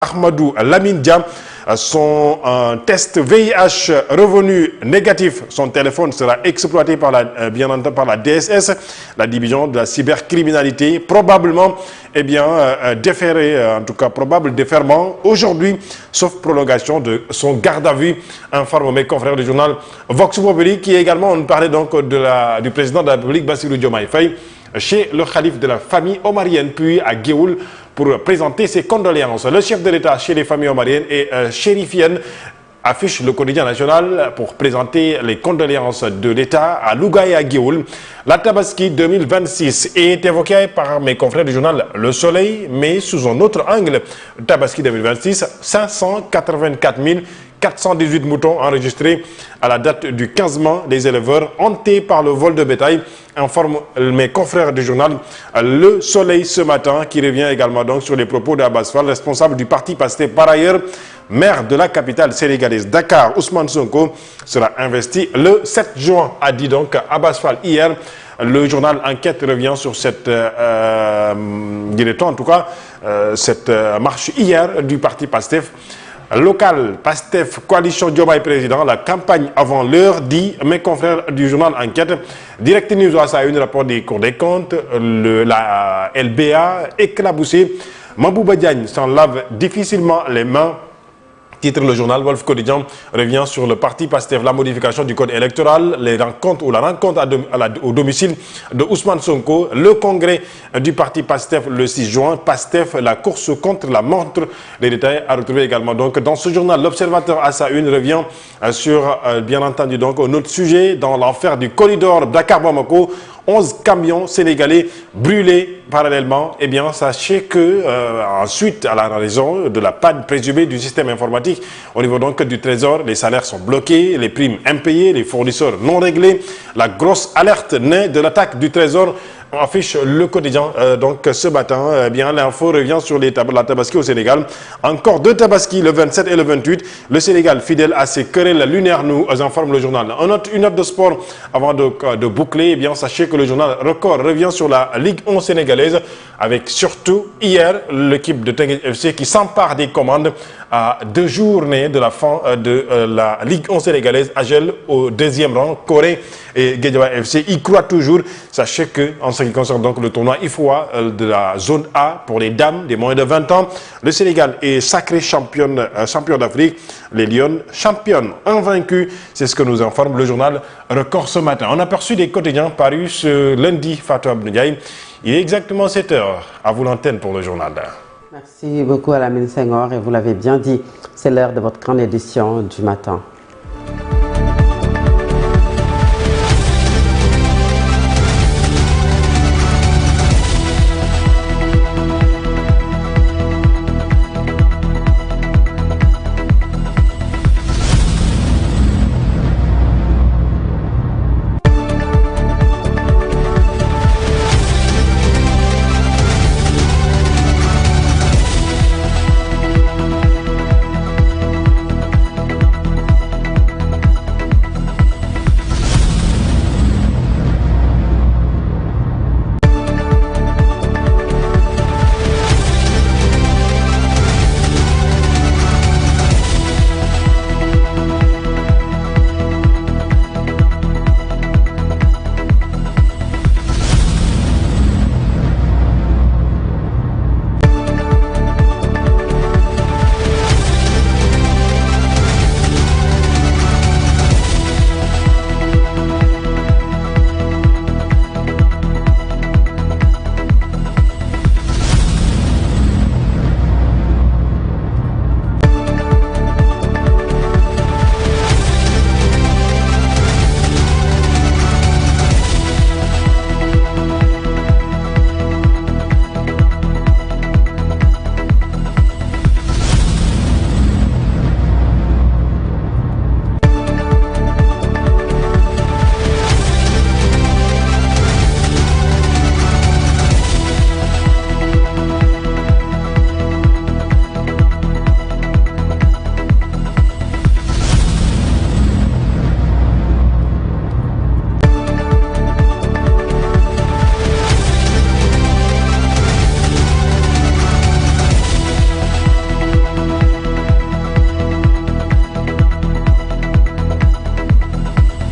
Ahmadou Lamine Dia, son test VIH revenu négatif. Son téléphone sera exploité par bien entendu par la DSS, la division de la cybercriminalité, probablement déféré, en tout cas probable déferment aujourd'hui, sauf prolongation de son garde à vue, informe mes confrères du journal Vox Populi, qui également, on parlait donc du président de la République, Bassirou Diomaye Faye, chez le calife de la famille omarienne, puis à Géoul, pour présenter ses condoléances. Le chef de l'État chez les familles omariennes et chérifiennes affiche le quotidien national pour présenter les condoléances de l'État à Louga et à Géoul. La Tabaski 2026 est évoquée par mes confrères du journal Le Soleil, mais sous un autre angle. Tabaski 2026, 584 418 moutons enregistrés à la date du 15 mai, des éleveurs hantés par le vol de bétail, informe mes confrères du journal Le Soleil ce matin, qui revient également donc sur les propos d'Abbas Fall, responsable du parti Pastef. Par ailleurs, maire de la capitale sénégalaise Dakar, Ousmane Sonko, sera investi le 7 juin, a dit donc Abbas Fall hier. Le journal Enquête revient sur cette, dirait-on en tout cas, cette marche hier du parti Pastef. Local, Pastef, coalition Diomaye président, la campagne avant l'heure, dit mes confrères du journal Enquête. Direct News a ça une rapport des cours des comptes, la LBA éclaboussée. Mabouba Diagne s'en lave difficilement les mains. Titre le journal Wolf Quotidien revient sur le parti Pastef, la modification du code électoral, les rencontres ou la rencontre au domicile de Ousmane Sonko, le congrès du parti Pastef le 6 juin, Pastef, la course contre la montre. Les détails à retrouver également donc dans ce journal. L'Observateur à sa une revient sur, bien entendu, donc un autre sujet dans l'enfer du corridor Dakar-Bamako. 11 camions sénégalais brûlés parallèlement. Eh bien, sachez que, ensuite, à la raison de la panne présumée du système informatique, au niveau donc du Trésor, les salaires sont bloqués, les primes impayées, les fournisseurs non réglés. La grosse alerte naît de l'attaque du Trésor. On affiche le quotidien donc ce matin. Bien, l'info revient sur la Tabaski au Sénégal. Encore deux Tabaski, le 27 et le 28. Le Sénégal, fidèle à ses querelles lunaires, nous informe le journal. Une note de sport avant de boucler. Eh bien, sachez que le journal Record revient sur la Ligue 1 sénégalaise, avec surtout hier l'équipe de Teungueth FC qui s'empare des commandes à 2 journées de la fin de la Ligue 1 sénégalaise. Agel au deuxième rang, Corée et Guédiawaye FC y croient toujours. Sachez que en ce qui concerne donc le tournoi IFOA de la zone A pour les dames des moins de 20 ans, le Sénégal est sacré champion d'Afrique. Les Lions championnes invaincus, c'est ce que nous informe le journal Record ce matin. On a aperçu des quotidiens parus ce lundi, Fatou Abdou Ndiaye. Il est exactement 7 h. À vous l'antenne pour le journal. Merci beaucoup à Lamine Senghor et vous l'avez bien dit, c'est l'heure de votre grande édition du matin.